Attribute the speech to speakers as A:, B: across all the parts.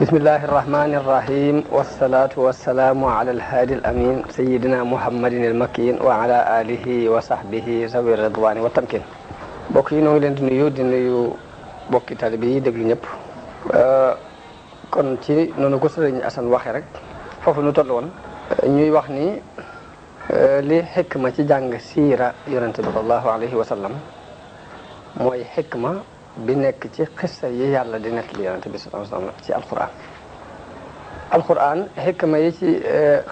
A: bismillahi irrahmani irrahim wassalatu wassalaamu ala alhaadi alamin sayidina muhammadin almakin wa ala alihi wa sahbihi zawi ridwani wa tamkin. mbokk yi noo ngi leen di nuyu bokki talibe yi déglu ñëpp. kon ci noonu ko sëriñ Asan waxe rek foofu nu toll woon ñuy wax ni li xikma ci jàng siira yonente bi sallallahu alayhi wa sallam mooy xikma bi nekk ci xissa yi yàlla di nettali yonente bi sallallahu alayhi wa sallam ci alquran xikma yi ci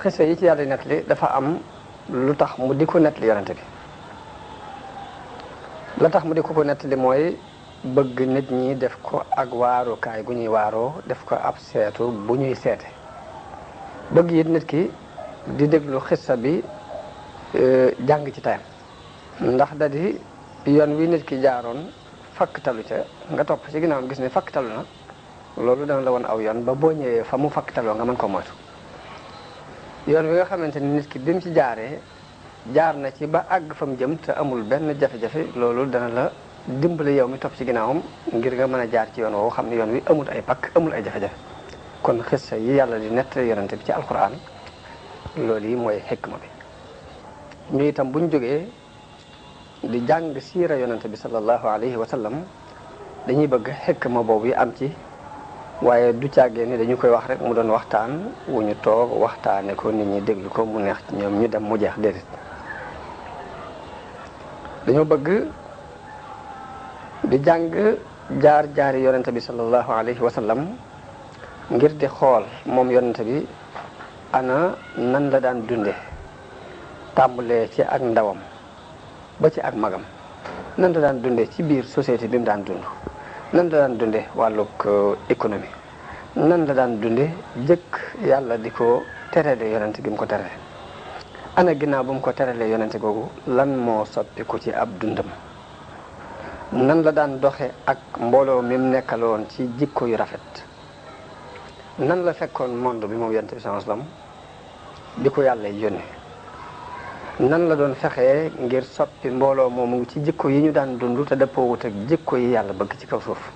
A: xissa yi ci yàlla di nettali dafa am lu tax mu di ko nettali yonente bi. la tax mu di ko nettali mooy bëgg nit ñi def ko ak waarukaay gu ñuy waaroo def ko ab seetu bu ñuy seete bëgg it nit ki di déglu xissa bi jàng ci tayam ndax da di yoon wi nit ki jaaroon fakktalu ca nga topp ci ginnaawam gis ne fakktalu na loolu dana la woon aw yoon ba boo ñëwee fa mu fakktaloo nga mën ko moytu. yoon wi nga xamante ni nit ki bi mu ci jaaree jaar na ci ba àgg fa mu jëm te amul benn jafe-jafe loolu dana la dimbali yow mi topp ci ginnaawam ngir nga mën a jaar ci yoon woowu xam ne yoon wi amul ay pakk amul ay jafe-jafe. kon xissa yi yàlla di nettali yonente bi ci alquran loolu yi mooy xikma bi. ñu itam buñ jógee di jàng siira yonente bi sallallahu alayhi wa sallam dañuy bëgg xikma boobu yi am ci waaye du càggee ni dañu koy wax rek mu doon waxtaan wu ñu toog waxtaane ko nit ñi déglu ko mu neex ci ñoom ñu dem mu jeex déedéet. dañoo bëgg di jàng jaar-jaari yonente bi sallallahu alayhi wa sallam ngir di xool moom yonente bi ana nan la daan dunde tàmbalee ci ak ndawam ba ci ak magam nan la daan dunde ci biir société bi mu daan dund nan la daan dunde wàllug économie nan la daan dunde jëkk yàlla di ko terale yonente gi mu ko terale ana ginnaaw bu mu ko terale yonente googu lan moo soppiku ci ab dundam nan la daan doxe ak mbooloo mi mu nekkaloon ci jikko yu rafet nan la fekkoon monde bi moom yonente bi sallallahu alayhi wasallam di ko yàlla yónni nan la doon fexee ngir soppi mbooloo moomu ci jikko yi ñu daan dund te dëppoowut ak jikko yi yàlla bëgg ci kaw suuf.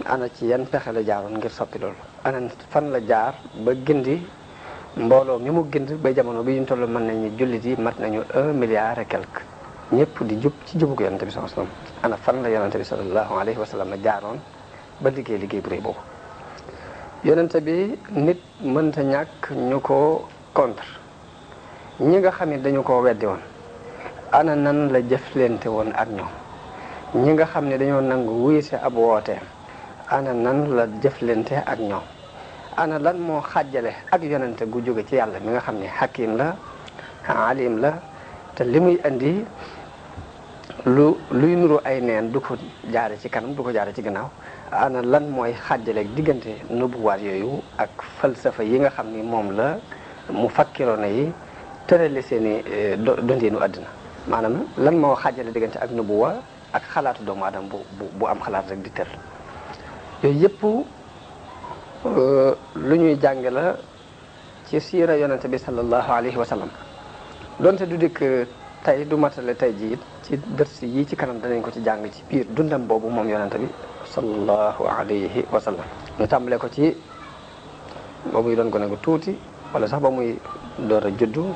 A: ana ci yan pexe la jaaroon ngir soppi loolu ana fan la jaar ba gindi mbooloo mi mu gind ba jamono bi ñu toll mën nañu jullit yi mat nañu 1 milliard et quelque ñëpp di jub ci jubug yonente bi sallallahu alayhi wasallam. ana fan la yonente bi sallallahu alayhi wasallam jaaroon ba liggéey bu rëy boobu. yonente bi nit mënta ñàkk ñu ko contre ñi nga xam ne dañu ko weddi woon ana nan la jëflante woon ak ñoom ñi nga xam ne dañoo nangu wuy si ab wooteem ana nan la jëflante ak ñoom ana lan moo xàjjale ak yonente gu jóge ci yàlla mi nga xam ne hakim la alim la te li muy indi luy nuru ay neen du ko jaare ci kanam du ko jaare ci gannaaw ana lan mooy xàjjaleeg diggante nubuwaat yooyu ak falsafa yi nga xam ni moom la mu fakkiroona yi tërale seeni donteenu àddina maanaam lan moo xàjjale diggante ak nubuwa ak xalaatu doomu aadama bu am xalaat rek di tër yooyu yëpp lu ñuy jànge la ci siira yonente bi sallallahu alayhi wa sallam donte du dikk tey du matale tey ji it ci dërsi yi ci kanam danañ ko ci jàng ci biir dundam boobu moom yonente bi sallallahu alayhi wa sallam. ñu tàmbale ko ci ba muy doon gone gu tuuti wala sax ba muy door a juddu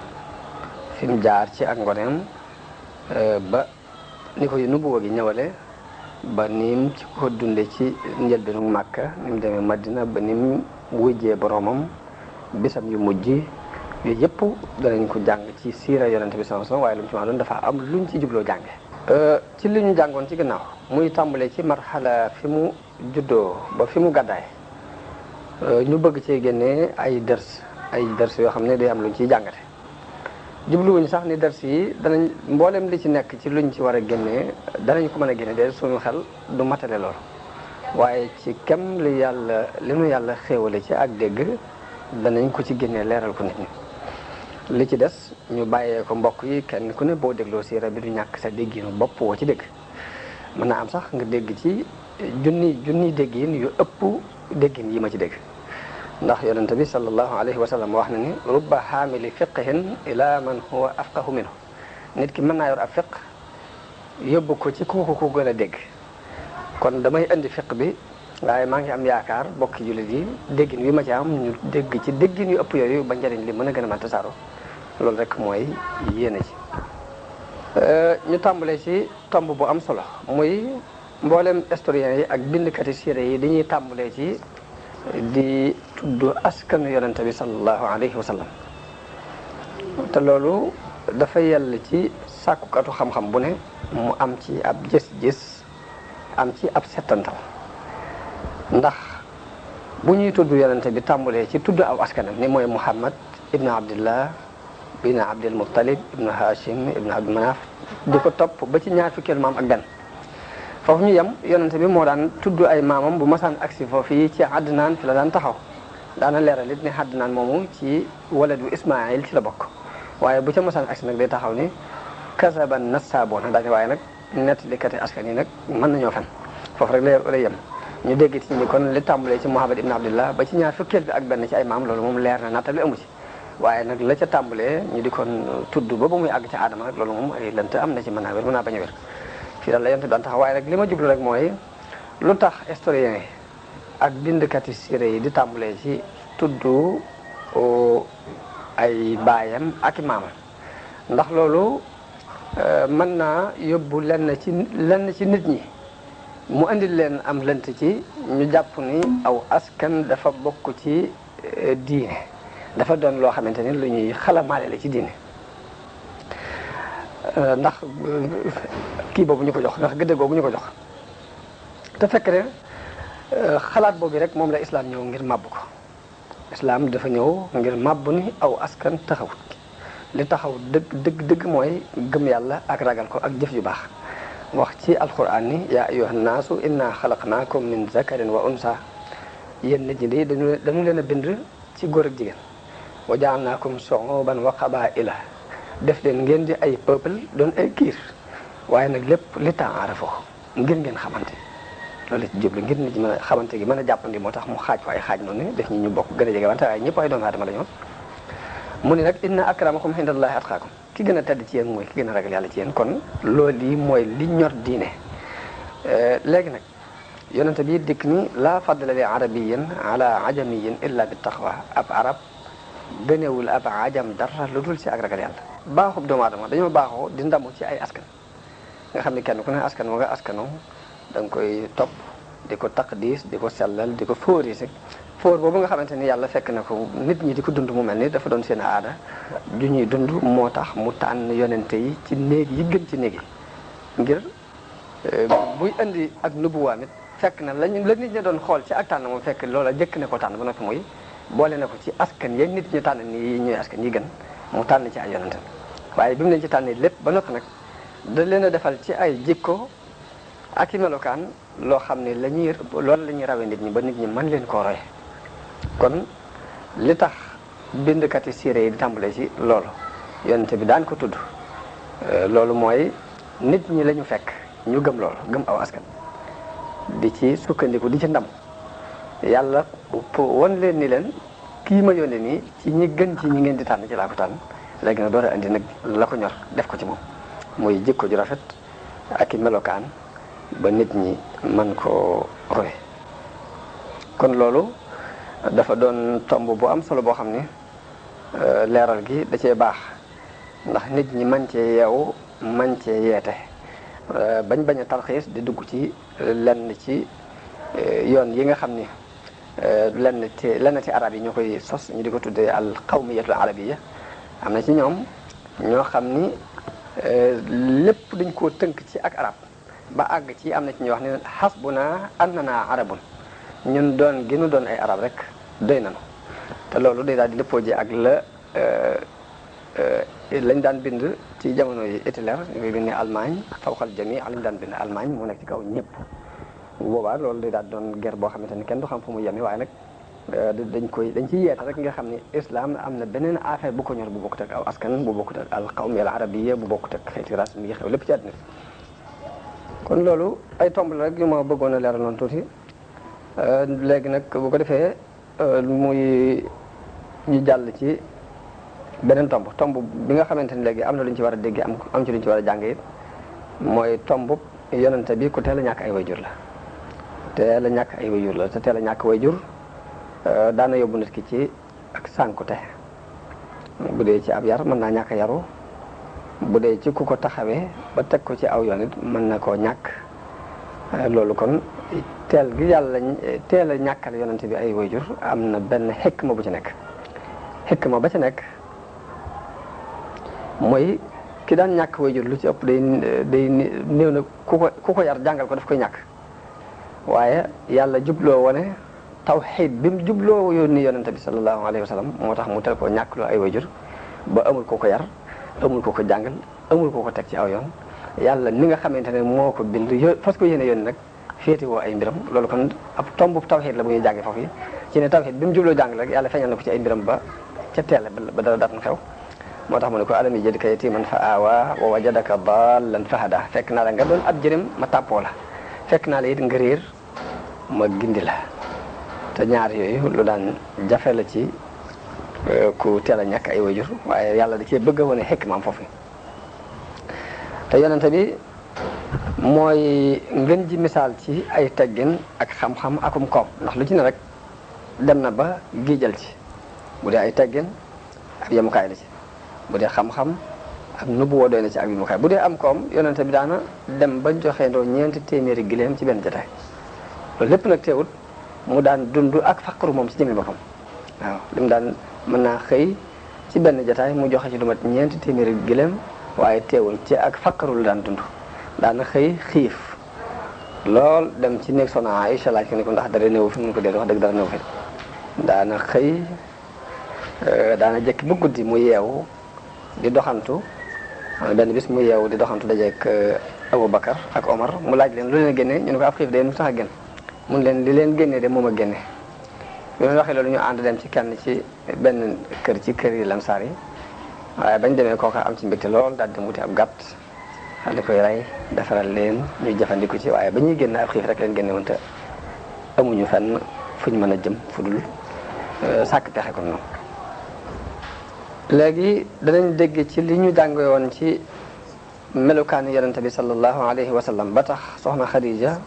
A: fi mu jaar ci ak ngoneem ba ni ko nubuwa gi ñëwale ba nim ci ko dunde ci njëlbeenu Màkka ni mu demee Madina ba ni mu wujjee boromam bisam yu mujj yooyu yëpp danañ ko jàng ci siira yonente bi sallallahu alayhi wasallam waaye lu mu ci wax doon dafa am luñ ci jubloo jànge ci li ñu jàngoon ci gannaaw muy tàmbale ci marxala fi mu juddoo ba fi mu gàddaay ñu bëgg cee génnee ay dërs yoo xam ne day am luñ ciy jàngate jubluwuñ sax ni dërs yi danañ mboolem li ci nekk ci luñ ci war a génnee danañ ko mën a génne de suñu xel du matale lool waaye ci kem li nu yàlla xéewale ci ak dégg danañ ko ci génnee leeral ko nit ñi li ci des ñu bàyyee ko mbokk yi kenn ku ne boo dégloo siira bi du ñàkk sa dégginu bopp woo ci dégg mën naa am sax nga dégg ci junni déggin yu ëpp déggin yi ma ci dégg ndax yonente bi sallallahu alayhi wa sallam wax na ni rubba xaamili fiqhin ila man huwa afqahu minhu nit ki mën naa yor ab fiq yóbbu ko ci kooku ko gën a dégg kon damay indi fiq bi waaye maa ngi am yaakaar bokki jullit yi déggin wi ma ci am ñu dégg ci déggin yu ëpp yooyu ba njëriñ li mën a gën a mën tasaaro loolu rek mooy yéene ci ñu tàmbalee ci tomb bu am solo muy mboolem historiens yi ak bindkati siire yi dañuy tàmbalee ci di tudd askanu yonente bi sallallahu alayhi wa sallam te loolu dafa yell ci sàkkukatu xam-xam bu ne mu am ci ab gis-gis am ci ab settantal ndax bu ñuy tudd yonente bi tàmbalee ci tudd aw askanam ni mooy Muhammad ibnu Abdillah ibnu Abdul Muttalib ibnu Hashim ibnu Abdul Manaf di ko topp ba ci ñaar fukkeelu maam ak benn foofu ñu yem yonente bi moo daan tudd ay maamam bu masaan agsi foofu yi ci Adnaan fi la daan taxaw daana leeral it ni Adnaan moomu ci waladu Ismaayil ci la bokk waaye bu ca masaan agsi nag day taxaw ni kasaban nassaaboona daane waaye nag nettalikati askan yi nag mën nañoo fen foofu rek lay yem ñu dégg ci ni kon li tàmbalee ci Muhammad ibn Abdillah ba ci ñaar fukkeel bi ak benn ci ay maam loolu moom leer na nattable amu ci waaye nag la ca tàmbalee ñu di kon tudd ba muy àgg ci aadama nag loolu moom ay lënt am na ci mën naa wér mën naa bañ a wér fii daal la yonent bi daan taxaw waaye nag li ma jublu rek mooy lu tax historien yi ak bindkati siire yi di tàmbalee ci tudd ay baayam ak i maamam ndax loolu mën naa yóbbu lenn ci nit ñi mu andil leen am lënt ci ñu jàpp ni aw askan dafa bokk ci diine dafa doon loo xamante ni lu ñuy xalamaale la ci diine ndax kii boobu ñu ko jox ndax gëdd googu ñu ko jox te fekk ne xalaat boobu rek moom la islam ñëw ngir màbb ko islam dafa ñëw ngir màbb ni aw askan taxawut li taxaw dëgg mooy gëm yàlla ak ragal ko ak jëf yu baax wax ci alquran ni yaa ayyuhan naasu inna xalaqnaakum min zakarin wa unsa yéen nit ñi de dañu leen a bind ci góor ak jigéen wa jaalnaakum shuuban wa qabaa'ila def leen ngeen di ay peuple doon ay kiir waaye nag lépp li ta'aarafu ngir ngeen xamante loolu ci jublu ngir nit ñi mën a xamante gi mën a jàppandi moo tax mu xaaj ko ay xaaj noonu def ñu bokk gën a jege wante waaye ñëpp ay doomu aadama la ñoon mu ni nag inna akramakum indallahi atqaakum ki gën a tedd ci yéen mooy ki gën a ragal yàlla ci yéen kon loolu yi mooy li ñor diine léegi nag yonente bi dikk ni laa fadla li arabiyin ala ajamiyin illa bi taqwa ab arab gënewul ab ajam dara lu dul ci ak ragal yàlla baaxub doomu aadama dañoo baaxoo di ndamu ci ay askan nga xam ne kenn ku ne askan wa nga askano da nga koy topp di ko taqdis di ko sellal di ko fóorise fóor boobu nga xamante ni yàlla fekk na ko nit ñi di ko dund mu mel ni dafa doon seen aada ju ñuy dund moo tax mu tànn yonente yi ci néeg yi gën ci néeg yi ngir buy indi ak nubuwaam it fekk na la nit ñi doon xool ci ak tànn moom fekk loola jëkk ne ko tànn ba noppi muy boole na ko ci askan yeeg nit ñi tànn ni ñuy askan yi gën mu tànn ci ay yonente waaye bi mu leen ci tànnee lépp ba noppi nag da leen a defal ci ay jikko ak i melokaan loo xam ne loolu la ñuy rawee nit ñi ba nit ñi mën leen koo roye kon li tax bindkati siire yi di tàmbalee ci loolu yonente bi daan ko tudd loolu mooy nit ñi la ñu fekk ñu gëm loolu gëm aw askan di ci sukkandiku di ci ndam yàlla won leen ni leen kii ma yónnee nii ci ñi gën ci ñi ngeen di tànn ci laa ko tànn léegi nag door a indi nag la ko ñor def ko ci moom muy jikko ju rafet ak i melokaan ba nit ñi mën koo roy kon loolu dafa doon tomb bu am solo boo xam ne leeral gi da cee baax ndax nit ñi man cee yeewu man cee yeete bañ a talxiis di dugg ci lenn ci yoon yi nga xam ni lenn ci arab yi ñoo koy sos ñu di ko tuddee al qawmiyatul arabiyya am na ci ñoom ñoo xam ni lépp dañ koo tënk ci ak arab ba àgg ci am na ci ñuy wax ne hasbuna annana arabun ñun doon gi nu doon ay arab rek doy nañu te loolu day daal di léppoo ji ak lañ daan bind ci jamono yi Hitler ñu bind ne Allemagne fawqal jami lañ daan bind Allemagne moo nekk ci kaw ñëpp bu boobaa loolu day daal doon guerre boo xamante ni kenn du xam fu mu yemi waaye nag dañ ciy yeeta rek nga xam ne islam am na beneen affaire bu ko ñor bu bokkut ak aw askan bu bokkut ak al qawmi al arabiyya bu bokkut ak xeeti ras mi xew lépp ci àddina kon loolu ay tomb la rek yu ma bëggoon a leeral noonu tuuti léegi nag bu ko defee muy ñu jàll ci beneen tomb bi nga xamante ni léegi am na lu ñu ci war a dégg am ci lu ñu ci war a jàng it mooy tomb yonente bi ku teel a ñàkk ay wayjur la teel a ñàkk ay wayjur la te teel a ñàkk wayjur daana yóbbu nit ki ci ak sànkute bu dee ci ab yar mën naa ñàkk yaru bu dee ci ku ko taxawee ba teg ko ci aw yoon it mën na koo ñàkk loolu kon teel gi yàlla teel a ñàkkal yonente bi ay wayjur am na benn xikma bu ci nekk xikma ba ci nekk mooy ki daan ñàkk wayjur lu ci ëpp day néew na ku ko yar jàngal ko daf koy ñàkk waaye yàlla jubloo wane tawxiid bi mu jubloo yónni yonente bi sallallahu alayhi wa sallam moo tax mu tel koo ñàkk loo ay wayjur ba amul ko yar amul ko jàngal amul ko teg ci aw yoon yàlla ni nga xamante ne moo ko bind fas ko yéene yónni nag féete woo ay mbiram loolu kon ab tombu tawxiid la bu ñuy jàngee foofu yi ci ne tawxiid bi mu jubloo jàngal rek yàlla feeñal na ko ci ay mbiram ba ca teele ba dara daat na xew moo tax mu ne ko alam yajidka yatiiman fa aawaa wa wajadaka daallan fa hadaa fekk naa la nga doon ab jërim ma tàppoo la fekk naa la it nga réer ma gindi la te ñaar yooyu lu daan jafe la ci ku teel a ñàkk ay wayjur waaye yàlla da cee bëgg a wane xikmaam foofu te yonente bi mooy ngeen ji misaal ci ay teggin ak xam-xam akum koom ndax lu ci ne rek dem na ba giijal ci bu dee ay teggin ab yemukaay la ci bu dee xam-xam ak nubuwoo doy na ci ak yemukaay bu dee am koom yonente bi daana dem ba joxe ndoo 400 gileem ci benn jotaay loolu lépp nag teewut mu daan dund ak faqru moom ci jëmmi boppam waaw li mu daan mën naa xëy ci benn jotaay mu joxe ci lu mat 400 gileem waaye teewul ci ak faqru lu daan dund daana xëy xiif lool dem ci néeg Soxna Aïcha laaj ko ni ko ndax dara néew fi mun ko dee wax dëgg dara néew fi daana xëy daana jekki ba guddi mu yeewu di doxantu benn bis mu yeewu di doxantu dajeek Aboubacar ak Omar mu laaj leen lu leen génne ñu ne ko ab xiif de mu tax a génn mun leen li leen génne de moom a génne bi ma waxee loolu ñu ànd dem ci kenn ci benn kër ci kër yi Lamsaar yi waaye bañ demee kooka am ci mbégte lool daal di wuti ab gàtt daal di koy rey defaral leen ñuy jëfandiku ci waaye ba ñuy génn ab xiif rek leen génne woon te amuñu fenn fu ñu mën a jëm fu dul sàkk pexe kon noonu. léegi danañ dégg ci li ñu jàng woon ci melukaanu yonente bi sallallahu alayhi wa sallam ba tax soxna Khadija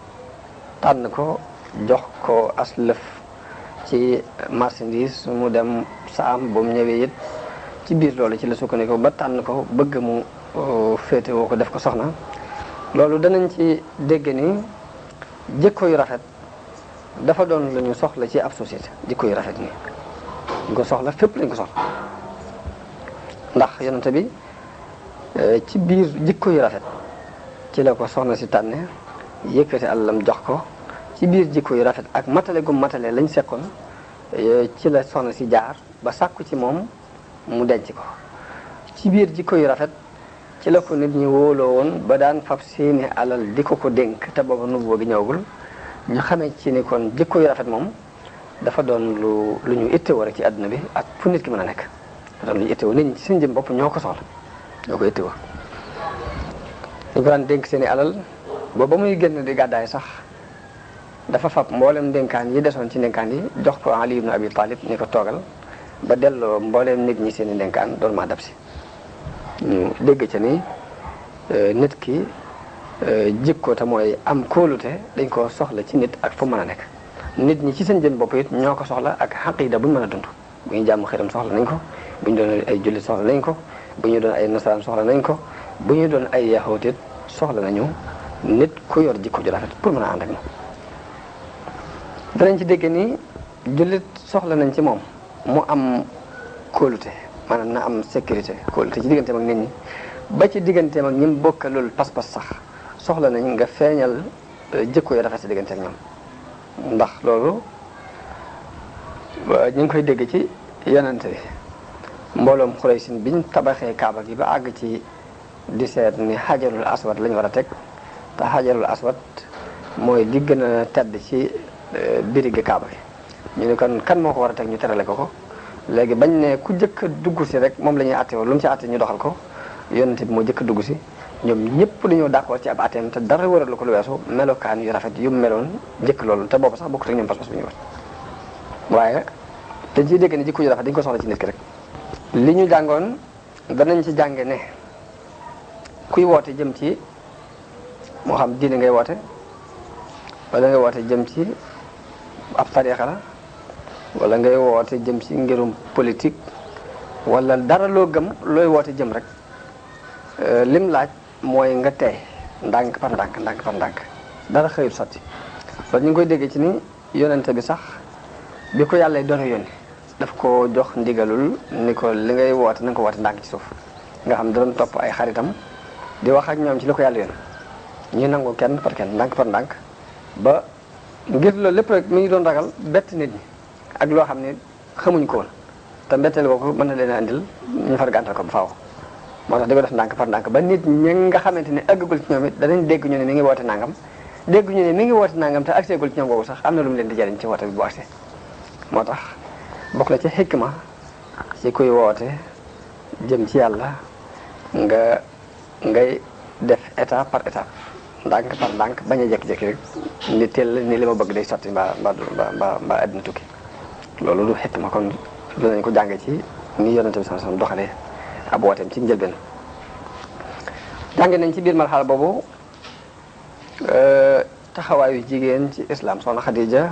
A: tànn ko jox ko aslëf ci marchandise mu dem saam ba mu ñëwee it ci biir loolu ci la sukkandiku ba tànn ko bëgg mu féete woo ko def ko soxna loolu danañ ci dégg ni jikko yu rafet dafa doon lu ñu soxla ci ab société jikko yu rafet nii ñu ko soxla fépp lañ ko soxla ndax yonente bi ci biir jikko yu rafet ci la ko soxna si tànne yëkkati àllam jox ko ci biir jikko yu rafet ak matale gu matale lañ sekkoon ci la soxna si jaar ba sàkku ci moom mu denc ko ci biir jikko yu rafet ci la ko nit ñi wóoloo woon ba daan fab seeni alal di ko dénk te booba nubuwa gi ñëwagul ñu xamee ci ni kon jikko yu rafet moom dafa doon lu ñu ittewoo rek ci àdduna bi ak fu nit ki mën a nekk dafa doon lu ñu ittewoo nit ñi ci seen jëm bopp ñoo ko soxla ñoo ko ittewoo ñu ko daan dénk seeni alal ba muy génn di gàddaay sax dafa fab mboolem ndénkaan yi desoon ci ndénkaan yi jox ko Ali ibn Abi Talib ni ko toogal ba delloo mbooleem nit ñi seeni ndénkaan doon maa dab si ñu dégg ca ni nit ki jikko te mooy am kóolute dañ ko soxla ci nit ak fu mën a nekk nit ñi ci seen jëm bopp it ñoo ko soxla ak xaqiida bu ñu mën a dund bu ñu jàmm xiram soxla nañ ko bu ñu doon ay jullit soxla nañ ko bu ñu doon ay nasaraan soxla nañ ko bu ñu doon ay yaxoot it soxla nañu nit ku yor jikko ju rafet pour mën a ànd ak moom danañ ci dégg ni jullit soxla nañ ci moom mu am kóolute maanaam na am sécurité kóolute ci digganteem ak nit ñi ba ci digganteem ak ñi mu bokkalul pas-pas sax soxla nañ nga feeñal jikko yu rafet ci diggante ak ñoom ndax loolu ñu ngi koy dégg ci yonente bi mbooloom Xuraysin biñ tabaxee kaaba gi ba àgg ci di seet ni xajarul aswad lañ war a teg te xajarul aswad mooy li gën a tedd ci birigi kaaba gi ñu ne kon kan moo ko war a teg ñu terale ko léegi bañ ne ku jëkk a dugg si rek moom la ñuy àtte woon lu mu ci àtte ñu doxal ko yonente bi moo jëkk a dugg si ñoom ñëpp dañoo d'accord ci ab àtteem te dara wëral ko lu weesu melokaan yu rafet yu meloon njëkk loolu te boobu sax bokkut ak ñoom pas-pas bu ñu war waaye dañ ciy dégg ne jikko yu rafet dañ ko soxla ci nit ki rek li ñu jàngoon danañ ci jànge ne kuy woote jëm ci moo xam diine ngay woote wala ngay woote jëm ci ab tariixa la wala ngay woote jëm ci ngirum politique wala dara loo gëm looy woote jëm rek lim laaj mooy nga tey ndànk par ndànk dara xëyul sotti loolu ñu ngi koy déggee ci ni yonente bi sax bi ko yàlla doon yónni daf ko jox ndigalul ni ko li ngay woote na nga ko woote ndànk ci suuf nga xam da doon topp ay xaritam di wax ak ñoom ci li ko yàlla yónni ñuy nangu kenn par kenn ndànk par ndànk ba ngir loolu lépp rek mi ngi doon ragal bett nit ñi ak loo xam ne xamuñ ko woon te mbetteel boobu mën na leen a andil ñu far gàntal ko ba faaw moo tax di ko def ndànk par ndànk ba nit ñi nga xamante ne àggagul ci ñoom it danañ dégg ñu ne mi ngi woote nangam dégg ñu ne mi ngi woote nangam te agseegul ci ñoom boobu sax am na lu mu leen di jariñ ci woote bi bu agsee moo tax bokk la ci xikma ci kuy woote jëm ci yàlla ngay def étape par étape ndànk par ndànk bañ a jékki-jékki rek ni teel ni li ma bëgg day sotti mbaa àddina tukki loolu du xikma kon dinañ ko jànge ci ni yonente bi sallallahu alayhi wasallam doxalee ab wooteem ci njëlbeen jànge nañ ci biir marxala boobu taxawaayu jigéen ci islam soxna Xadija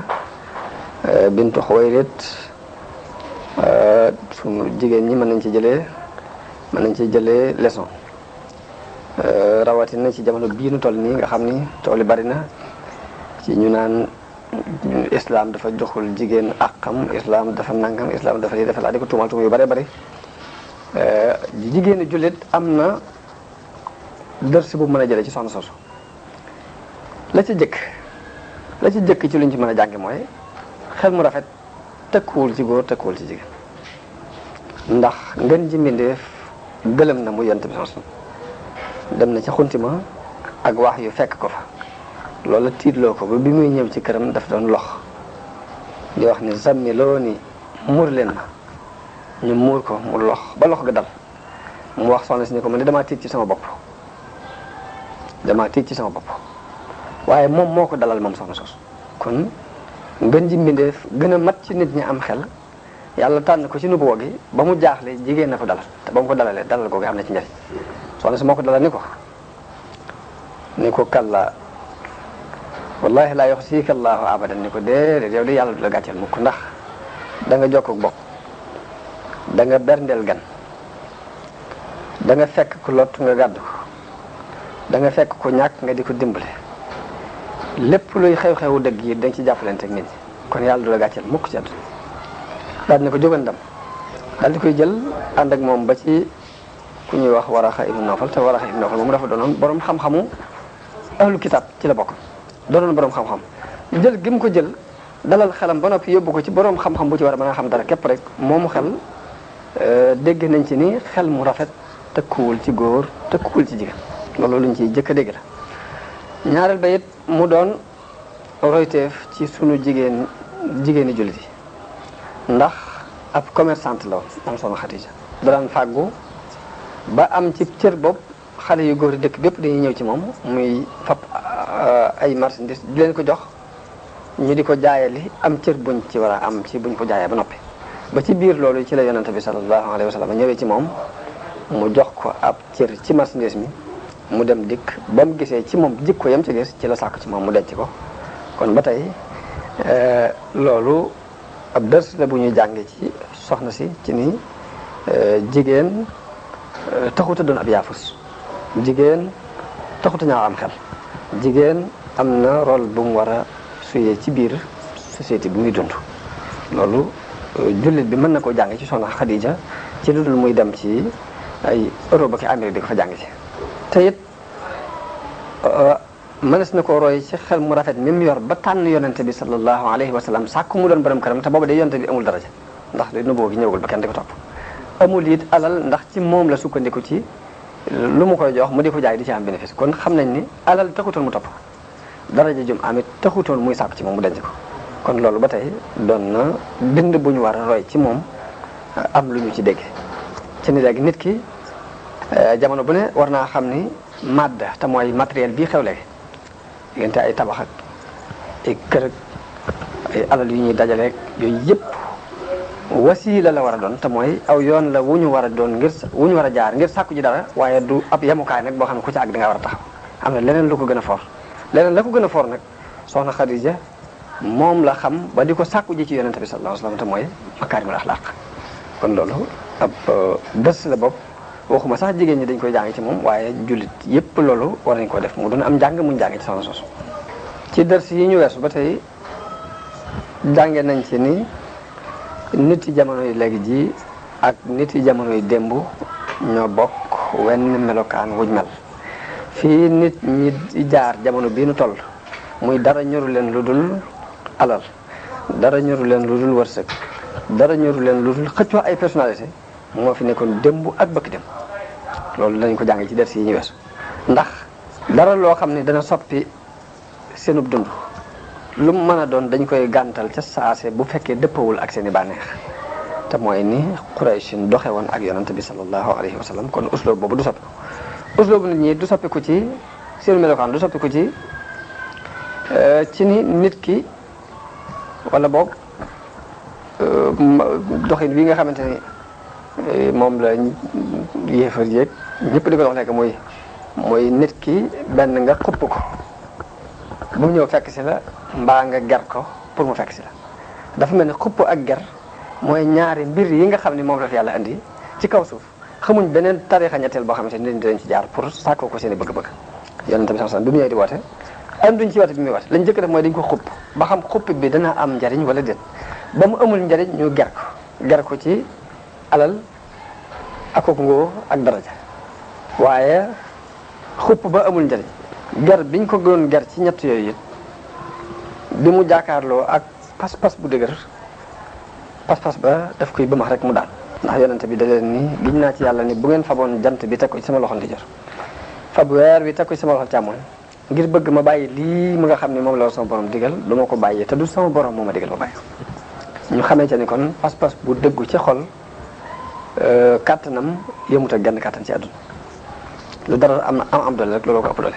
A: bintu Xuwaylid sunu jigéen ñi mën nañ ci jëlee leçon rawatina ci jamono bii nu toll nii nga xam ni tool yi bari na ci ñu naan islam dafa joxul jigéen àqam islam dafa nangam islam dafa lii dafa laa di ko tuumal yu bari bari jigéenu jullit am na dërsi bu mën a jëlee ci soxna soosu la ci jëkk ci luñ ci mën a jànge mooy xel mu rafet tëkkuwul ci góor tëkkuwul ci jigéen ndax ngeen ji mbindeef gëlëm na mu yonent bi sallallahu alayhi wasallam dem na ci xuntima ak wax yu fekk ko fa loolu tiitloo ko ba bi muy ñëw ci këram daf doon lox di wax ni zammi loo ni muur leen ma ñu muur ko mu lox ba lox ga dal mu wax soxna si ni ko man damaa tiit ci sama bopp waaye moom moo ko dalal moom soxna sos kon ngën ji mbindeef gën a mat ci nit ñi am xel yàlla tànn ko ci nubuwa gi ba mu jaaxle jigéen na ko dalal te ba mu ko dalalee dalal googu am na ci njëriñ soxna si moo ko dalal ni ko kalla wallahi laa yuxzika Allahu abadan ni ko déedéet yow de yàlla du la gàcceel mukk ndax da nga jokk bokk da nga berndeel gan da nga fekk ku lot nga gàddu da nga fekk ku ñàkk nga di ko dimbale lépp luy xew-xewu dëgg yi dañ ci jàppalante ak nit ñi kon yàlla du la gàcceel mukk ci àdduna daal ni ko jógan dem daal di koy jël ànd ak moom ba ci ku ñuy wax Waraxa ibn Nawfal te Waraxa ibn Nawfal moom dafa doonoon borom xam-xamu ahlu kitab ci la bokk doonoon borom xam-xam jël gi mu ko jël dalal xelam ba noppi yóbbu ko ci borom xam-xam bu ci war a mën a xam dara képp rek moomu xel dégg nañ ci ni xel mu rafet tëkkuwul ci góor tëkkuwul ci jigéen loolu luñ ciy jëkk a dégg la ñaareel ba it mu doon royteef ci sunu jigéeni jullit yi ndax ab commerçante la woon soxna Xadija da daan fàggu ba am ci cër bopp xale yu góor yi dëkk bépp dañuy ñëw ci moom muy fab ay marchandises di leen ko jox ñu di ko jaayali am cër buñ ci war a am ci buñ ko jaayee ba noppi ba ci biir loolu ci la yonente bi sallallahu alayhi wa sallam ñëwee ci moom mu jox ko ab cër ci marchandise mi mu dem dikk ba mu gisee ci moom jikko yam ci gis ci la sàkk ci moom mu denc ko kon ba tey loolu ab dërs la bu ñuy jànge ci soxna si ci ni jigéen taxuta doon ab yaafus jigéen taxuta ñaaw am xel jigéen am na rôle bu mu war a suyee ci biir société bi muy dund loolu jullit bi mën na koo jànge ci soxna Xadija ci lu dul muy dem ci ay Europe ak Amérique di ko fa jànge ci te it mënees na koo roy ci xel mu rafet mi mu yor ba tànn yonente bi sallallahu alayhi wa sallam sàkk mu doon borom këram te booba day yonente bi amul daraja ndax nubuwwa gi ñëwagul ba kenn di ko topp amul it alal ndax ci moom la sukkandiku ci lu mu koy jox mu di ko jaay di ci am bénéfice kon xam nañ ni alal taxutoon mu topp daraja jum amit taxutoon muy sàkk ci moom mu denc ko kon loolu ba tey doon na bind bu ñu war a roy ci moom am lu ñu ci dégg ci ni léegi nit ki jamono bu ne war naa xam ni madda te mooy matériel bii xew léegi diggante ay tabax ak ay kër ak ay alal yu ñuy dajaleeg yooyu yëpp wasiila la war a doon te mooy aw yoon la wu ñu war a doon wu ñu war a jaar ngir sàkku ji dara waaye du ab yemukaay nag boo xam ne ku ci àgg da nga war a taxaw am na leneen lu ko gën a for leneen la ko gën a for nag soxna Xadija moom la xam ba di ko sàkku ji ci yonente bi sallallahu alayhi wasallam te mooy makaarimul axlaaq kon loolu ab dës la bopp waxuma sax jigéen ñi dañ koy jàng ci moom waaye jullit yépp loolu war nañ ko def mu doon am njàng muñ jàng ci soxna soosu ci dërs yi ñu weesu ba tey jànge nañ ci ni nit yi jamono yi léegi ji ak nit yi jamono yi démb ñoo bokk wenn melokaan wuñ mel fii nit ñi jaar jamono bii nu toll muy dara ñoru leen lu dul alal dara ñoru leen lu dul wërsëg dara ñoru leen lu dul xëccoo ay personnalité moo fi nekkoon démb ak bëkk dem loolu dañ ko jànge ci ders yi ñu weesu ndax dara loo xam ne dana soppi seenub dund lu mu mën a doon dañ koy gàntal ca saase bu fekkee dëppawul ak seen i bànneex te mooy ni Qurayshin doxe woon ak yonante bi sallallahu alayhi wa sallam kon usloob boobu du soppiku usloobu nit ñi du soppiku ci seen melokaan du soppiku ci ni nit ki wala boog doxin wi nga xamante ni moom la yéefar yéeg ñëpp di ko dox nekk mooy nit ki benn nga xupp ko bu mu ñëw fekk si la mbaa nga ger ko pour mu fekk si la dafa mel ni xupp ak ger mooy ñaari mbir yi nga xam ni moom la fi yàlla indi ci kaw suuf xamuñ beneen tarixa ñetteel boo xamante ni dinañ ci jaar pour sàkkoo ko seen i bëgg-bëgg yonent bi sallallahu alayhi wasallam bi mu ñëwee di woote am duñ ci woote bi muy woote lañ jëkk def mooy dañ ko xupp ba xam xupp bi dana am njariñ wala déet ba mu amul njariñ ñu ger ko ci alal ak ngóor ak daraja waaye xupp ba amul njariñ ger biñ ko doon ger ci ñett yooyu it bi mu jaakaarloo ak pas-pas bu dëgër pas-pas ba daf koy bëmax rek mu daal ndax yonente bi da leen ni giñ naa ci yàlla ni bu ngeen faboon jant bi teg ko ci sama loxo ndijoor fab weer bi teg ko ci sama loxo càmmoñ ngir bëgg ma bàyyi lii mu nga xam ne moom la sama borom digal du ma ko bàyyee te du sama borom moo ma digal ma bàyyi ñu xamee ca ni kon pas-pas bu dëggu ci xol kàttanam yëmut ak genn kàttan ci àdduna lu dara am doole rek looloo ko ëpp doole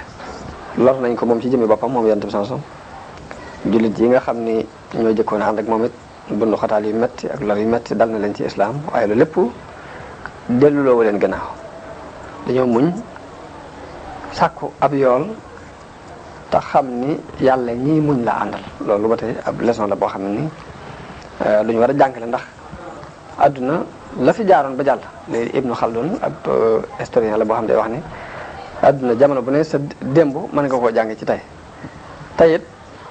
A: lor nañ ko moom ci jëmmi boppam moom yonente bi sansom jullit yi nga xam ni ñoo jëkkoon ànd ak moom it bundu xataal yu metti ak lor yu metti dal na leen ci islam waaye loolu lépp delluloo leen gannaaw dañoo muñ sàkku ab yool te xam ni yàlla ñii muñ la àndal loolu ba tey ab leçon la boo xam ne ni lu ñu war a jàngale ndax àdduna la fi jaaroon ba jàll léegi Ibnu Khaldun ab historien la boo xam ne day wax ni àdduna jamono bu ne sa démb mën nga koo jàng ci tey tey it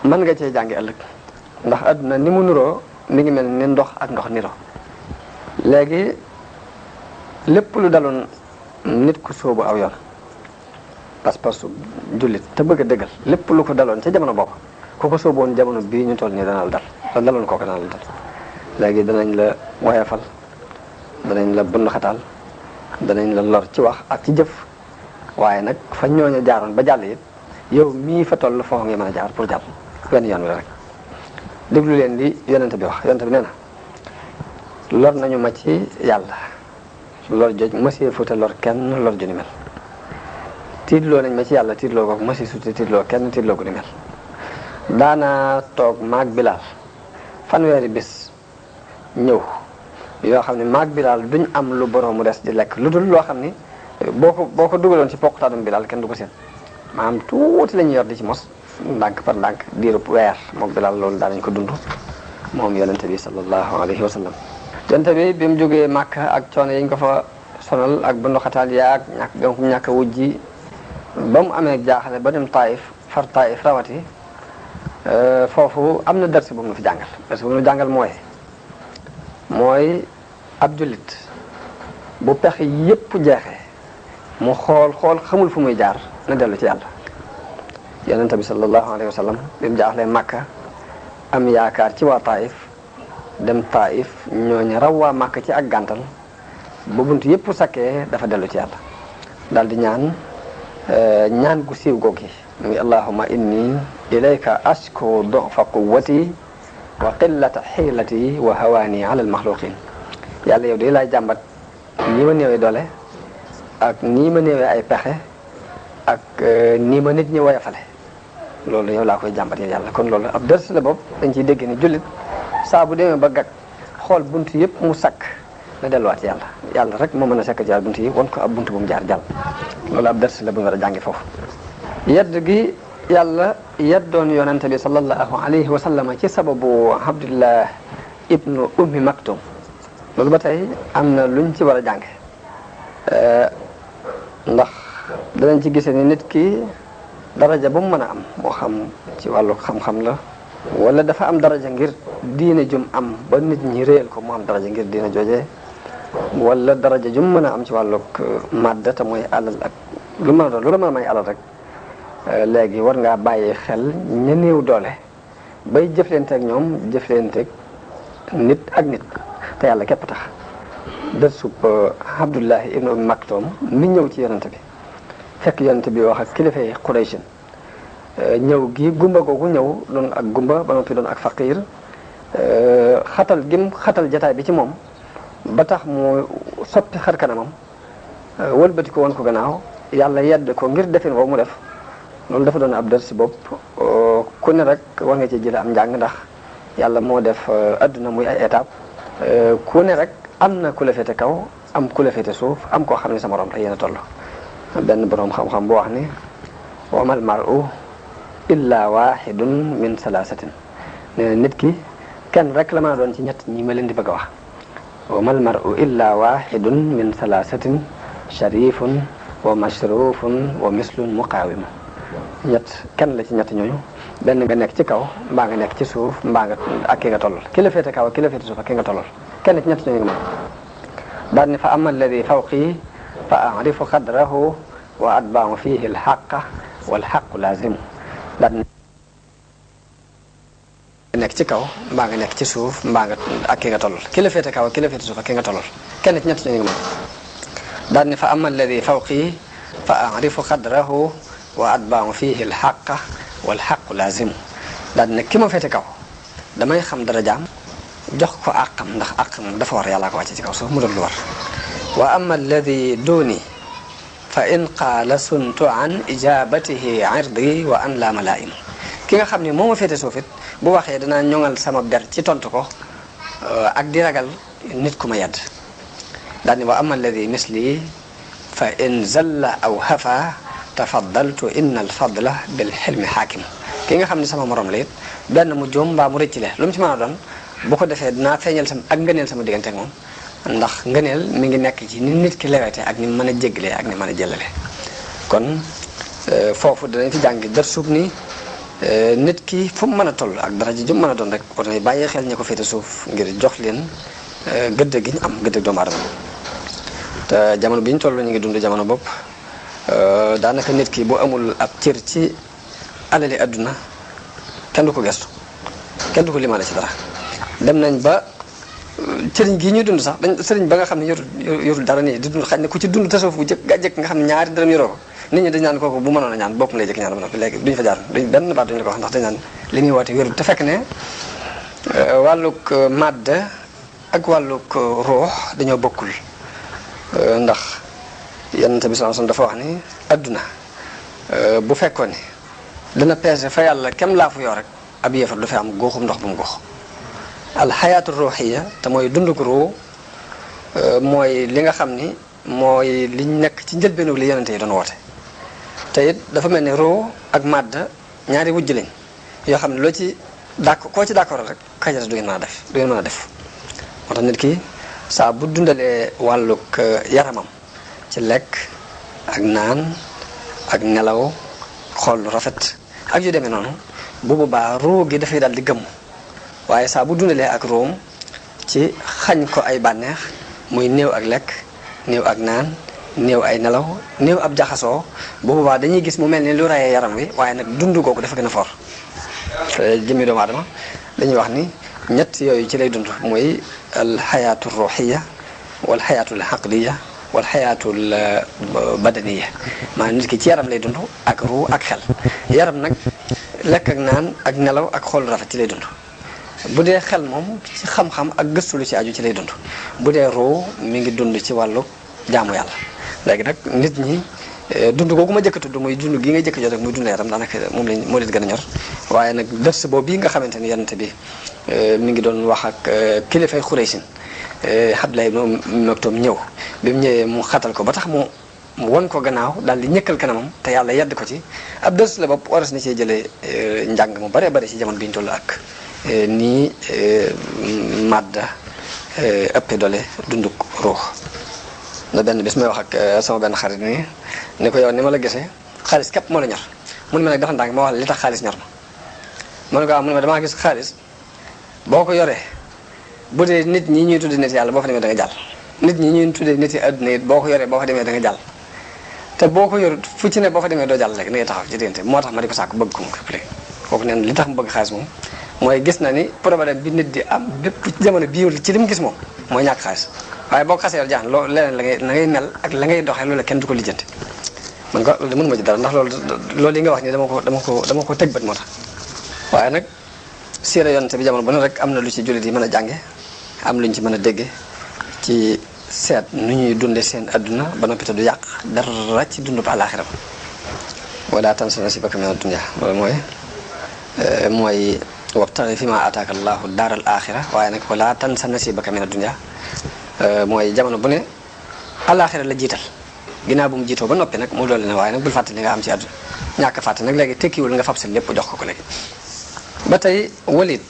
A: mën nga cee jàngi ëllëg ndax àdduna ni mu nuroo mi ngi mel ni ndox ak ndox niroo léegi lépp lu daloon nit ku sóobu aw yoon pas-pasu jullit te bëgg a dëggal lépp lu ko daloon ca jamono boobu ku ko sóoboon jamono bii ñu toll nii dana la dal la daloon kooku dana la dal léegi danañ la woyafal danañ la bund xataal danañ la lor ci wax ak ci jëf waaye nag fa ñooñu jaaroon ba jàll it yow mii fa toll foofu nga mën a jaar pour jàll wenn yoon wi rek déglu leen li yonente bi wax yonente bi nee na lor nañu ma ci yàlla lor joj mësee futa lor kenn lor ju ni mel tiitloo nañ ma ci yàlla tiitloo ko mësee suti tiitloo kenn tiitloo ko ni mel daana toog maag Bilaal fanweeri bis ñëw yoo xam ne maag Bilaal duñ am lu borom mu des di lekk lu dul loo xam ni boo ko dugaloon ci poqutaanum Bilaal kenn du ko seen maanaam tuuti la ñuy yor di ci mos ndànk par ndànk diirub weer moom Bilaal loolu daanañ ko dund moom yonente bi sallallahu alayhi wa sallam yonente bi mu jógee Màkka ak coono yi ñu ko fa sonal ak bunduxataal yaag ñàkk a wujji ba mu amee jaaxale ba dem Taïf far Taïf rawati foofu am na dërsi bu mu fi jàngal dërsi bu mu jàngal mooy ab jullit bu pexe yépp jeexee mu xool xamul fu muy jaar na dellu ci yàlla yonente bi sallallahu alayhi wa sallam bi mu jaaxlee Màkka am yaakaar ci waa Taïf dem Taïf ñooñu raw waa Màkka ci ak gàntal ba bunt yépp sakkee dafa dellu ci yàlla daal di ñaan gu siiw googi muy allahumma inni ilayka ashku du'fa quwwati wa qillata xiilati wa hawaani ala almaxluqin yàlla yow day laay jàmbat nii ma néewee doole ak nii ma néewee ay pexe ak nii ma nit ñi woyafale loolu yow laa koy jàmbat yow yàlla kon loolu ab dërs la bopp dañ ciy dégg ni jullit saa bu demee ba gag xool bunt yëpp mu sakk na delluwaat yàlla yàlla rek moo mën a sakk jaar bunt yi won ko ab bunt bu mu jaar jàll loolu ab dërs la bu ñu war a jàngi foofu yedd gi yàlla yeddoon yonente bi sallallahu alayhi wa sallam ci sababu Abdullah ibnu ummi maktum loolu ba tey am na luñ ci war a jàng ndax danañ ci gisee ni nit ki daraja bu mu mën a am moo xam ci wàllu xam-xam la wala dafa am daraja ngir diine jum am ba nit ñi réyal ko mu am daraja ngir diine joojee wala daraja jum mën a am ci wàllug màdda te mooy alal ak lu mën a doon lu la mën a may alal rek léegi war ngaa bàyyi xel ña néew doole bay jëflante ak ñoom jëflante nit ak nit te yàlla képp tax dërsub Abdullahi ibnu Ummi Maktum mi ñëw ci yonente bi fekk yonente bi wax ak kilifa yi Qurayshin ñëw gi gumba googu ñëw doon ak gumba ba noppi doon ak faqiir xatal gim xatal jataay bi ci moom ba tax mu soppi xar kanamam wëlbati ko woon ko gannaaw yàlla yedd ko ngir defin boobu mu def loolu dafa doon ab dër si bopp ku ne rek war nga ci jële am njàng ndax yàlla moo def adduna muy ay étape ku ne rek am na ku la féete kaw am ku la féete suuf am koo xam ne sa morom la yéen a toll benn boroom xam-xam bu wax ni wamal mar'u illa wahidun min salaasatin nee na nit ki kenn rek la mën a doon ci ñett ñi ma leen di bëgg a wax wamal mar'u illa wahidun min salaasatin sharifun wa mashrufun wa mislun muqaawim ñett kenn la ci ñett ñooñu benn nga nekk ci kaw mbaa nga nekk ci suuf mbaa nga ak ki nga tollal ki la féete kaw ak ki la féete suuf ak ki nga tollal kenn ci ñett ñooñu nga mën daal ni fa ama alladi fawqi fa arifu qadrahu wa atba'u fihi alxaqa walxaqu laazimu daal ni nekk ci kaw mbaa nga nekk ci suuf mbaa nga ak ki nga tollal ki la féete kaw ak ki la féete suuf ak ki nga tollal kenn ci ñett ñooñu nga mën daal ni fa ama alladi fawqi fa arifu qadrahu wa atba'u fihi alxaqa walxaqu laazimu daal di ne ki ma féete kaw damay xam darajaam jox ko àqam ndax àqam dafa war yàllaa ko wàcce ci kaw suuf mu doon lu war wa ama alladi duni fa in qaala suntu an ijabatihi irdi wa an la malaa'imu ki nga xam ne moo ma féete suuf it bu waxee danaa ñoŋal sama ber ci tontu ko ak di ragal nit ku ma yedd daal ni wa ama alladi misli fa in zalla aw hafa tafaddaltu inna alfadla bil xilmi xaakim ki nga xam ne sama morom la it benn mu jóom mbaa mu rëcc le lu mu ci mën a doon bu ko defee dinaa feeñal sama ak ngëneel sama diggante ak moom ndax ngëneel mi ngi nekk ci ni nit ki lewete ak ni mën a jéggalee ak ni mën a jëlale kon foofu danañ fi jàngi dër suub ni nit ki fu mu mën a toll ak dara ji jum mën a doon rek war nañ bàyyee xel ñi ko féete suuf ngir jox leen gëdd gi ñu am gëdd doomu aadama te jamono bi ñu toll ñu ngi dund jamono bopp daanaka nit ki bu amul ab cër ci alali adduna kenn du ko gestu kenn du ko limaale ci dara dem nañ ba sëriñ gii ñuy dund sax dañ sëriñ ba nga xam ne yorul dara nii di dund xañ ne ku ci dund tasawuf bu jëkk jëkk nga xam ne ñaari dërëm yoroo ko nit ñi dañ naan kooku bu mënoon a ñaan boppam lay jëkk ñaan ba noppi léegi duñ fa jaar duñ benn baat duñ la ko wax ndax dañ naan li muy woote wérul te fekk ne wàllug màdd ak wàllug ruux dañoo bokkul ndax Yonent bi sallallahu alayhi wasallam dafa wax ni adduna bu fekkoon ni dana peese fa yàlla kem laa fu yoo rek ab yéefar du fi am góoxum ndox bu mu góox alxayaatu ruuxiya te mooy dunduk ruu mooy li nga xam ni mooy liñ nekk ci njëlbeenu li yonente yi doon woote te it dafa mel ni ruu ak màdd ñaari wujj lañ yoo xam ne loo ci d'accord koo ci d'accord rek kajata du ngeen mën a def du ngeen mën a def moo tax nit ki saa bu dundalee wàllug yaramam ci lekk ak naan ak nelaw xool lu rafet ak yu demee noonu bu boobaa ruu gi dafay daal di gëmm waaye saa bu dundalee ak ruum ci xañ ko ay bànneex muy néew ak lekk néew ak naan néew ay nelaw néew ab jaxasoo bu boobaa dañuy gis mu mel ni lu rayee yaram wi waaye nag dund googu dafa gën a for jëmmi doomu aadama dañuy wax ni ñett yooyu ci lay dund muy al xayaatu ruuxiya wal xayaatul aqliya wal xayaatul badaniya maanaam nit ki ci yaram lay dund ak ruu ak xel yaram nag lekk ak naan ak nelaw ak xool rafet ci lay dund bu dee xel moom ci xam-xam ak gëstu lu ci aju ci lay dund bu dee ruu mi ngi dund ci wàllu jaamu yàlla léegi nag nit ñi dund googu ma jëkk a tudd muy dund gi nga jëkk a jot rek muy dund yaram daanaka moom lañ moo leen gën a ñor waaye nag dërs boobu bii nga xamante ni yonent bi mi ngi doon wax ak kilifay Xuraysin Abdullah ibn Maktum ñëw bi mu ñëwee mu xatal ko ba tax mu mu won ko gannaaw daal di ñëkkal kanamam te yàlla yedd ko ci ab dërs la bopp waras na cee jëlee njàng mu bare bare ci jamono bi ñu toll ak nii madda ëppe doole dunduk ruux. na benn bis may wax ak sama benn xarit nii ni ko yow ni ma la gisee xaalis képp moo la ñor mun ma nag dafa ndànk ma wax li tax xaalis ñor ma ne ko waaw mun ma damaa gis xaalis boo ko yoree bu dee nit ñi ñuy tuddee nit yàlla boo fa demee da nga jàll nit ñi ñuy tuddee nit yi adduna it boo ko yoree boo fa demee da nga jàll te boo ko yorut fu ci ne boo fa demee doo jàll rek da ngay taxaw ci diggante moo tax ma di ko sàkk bëgg ko mu léegi kooku neen li tax mu bëgg xaalis moom mooy gis na ni problème bi nit di am bépp ci jamono bii ci li mu gis moom mooy ñàkk xaalis waaye boo ko xasee yor jaax loo leneen la ngay mel ak la ngay doxee loolu kenn du ko lijjanti man ko mënu ma ci dara ndax loolu yi nga wax ni dama ko teg bët moo tax waaye nag siira yonent bi jamono bu ne rek am na lu ci jullit yi mën a jànge am luñ ci mën a dégge ci seet nu ñuy dunde seen adduna ba noppi te du yàq dara ci dundub àllaaxira ba wala tansa nasiibaka mina dunya loolu mooy wabtaxi fi ma ataaka allahu daaral axira waaye nag wala tansa nasiibaka mina dunya mooy jamono bu ne àllaaxira la jiital ginnaaw bu mu jiitoo ba noppi nag mu loolu ne waaye nag bul fàtte li nga am ci àdduna ñàkk fàtte nag léegi tekkiwul nga fab sa lépp jox ko léegi ba tey Walid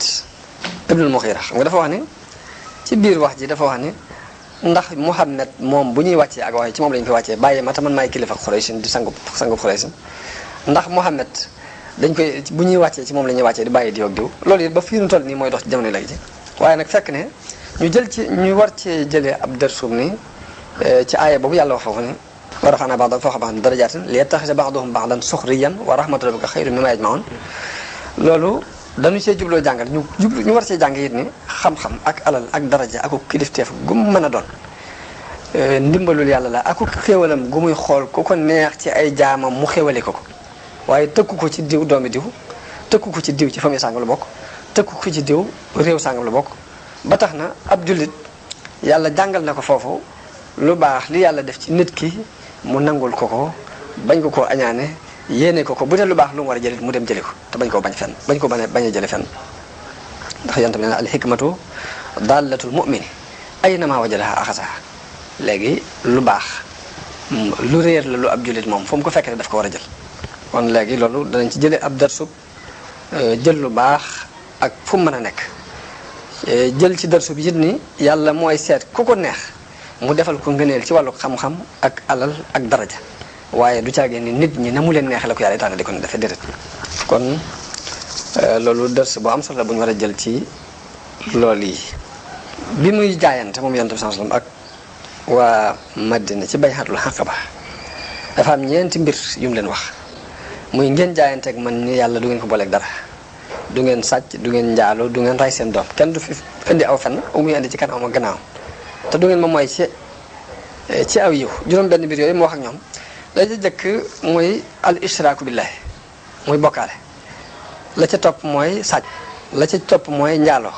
A: ibnul Mughira xam nga dafa wax ni ci biir wax ji dafa wax ni ndax Muhammad moom bu ñuy wàccee ak waaye ci moom lañu koy wàccee bàyyi ma te man maay kilifa Xuraysin di sangu Xuraysin ndax Muhammad dañ koy bu ñuy wàccee ci moom la ñuy wàccee di bàyyi diw ak diw loolu it ba fii nu toll nii mooy dox ci jamono léegi ji waaye nag fekk ne ñu war cee jëlee ab dërsum ni ci aaya boobu yàlla wax foofu ni wa rafa'naa ba'dahum fawqa ba'din darajaatin liyattakhidha ba'duhum ba'dan sukhriyan wa rahmatu rabbika khayrun mimmaa yajma'uun loolu dañu see jubloo jàngal ñu war cee jàng it ni xam-xam ak alal ak daraja ak kilifteef gu mu mën a doon ndimbalul yàlla la ak xéewalam gu muy xool ku ko neex ci ay jaamam mu xéewale ko waaye tëkku ko ci diw doomi diw tëkku ko ci diw ci famille sàngam la bokk tëkku ko ci diw réew sàngam la bokk ba tax na ab jullit yàlla jàngal na ko foofu lu baax li yàlla def ci nit ki mu nangul ko bañ ko añaane yéene ko bu dee lu baax lu mu war a jëlit mu dem jëli ko te bañ koo bañ fenn bañ ko bañ a jële fenn ndax yonent bi nee na al hikmatu dallatul mu'mini aynama wajadaha axasaha léegi lu baax lu réer la lu ab jullit moom fu mu ko fekkee daf ko war a jël kon léegi loolu danañ ci jële ab darsub jël lu baax ak fu mu mën a nekk jël ci darsub yit ni yàlla mooy seet ku ko neex mu defal ko ngëneel ci wàllu xam-xam ak alal ak daraja waaye du caagee ni nit ñi na mu leen neexee la ko yàlla tànn di ko defee déedéet kon loolu dërs bu am solo la bu ñu war a jël ci loolu yi bi muy jaayante moom yonent bi sallallahu alayhi wasallam ak waa Madina ci bay'atul Aqaba dafa am ñeenti mbir yu mu leen wax muy ngeen jaayanteeg man ni yàlla du ngeen ko booleeg dara du ngeen sàcc du ngeen njaaloo du ngeen ray seen doom kenn du fi indi aw fenn u muy indi ci kanam ak gannaaw te du ngeen ma mooy ci aw yiw juróom benn mbir yooyu mu wax ak ñoom la ca jëkk mooy al ishraaku billahi muy bokkaale la ca topp mooy sàcc la ca topp mooy njaaloo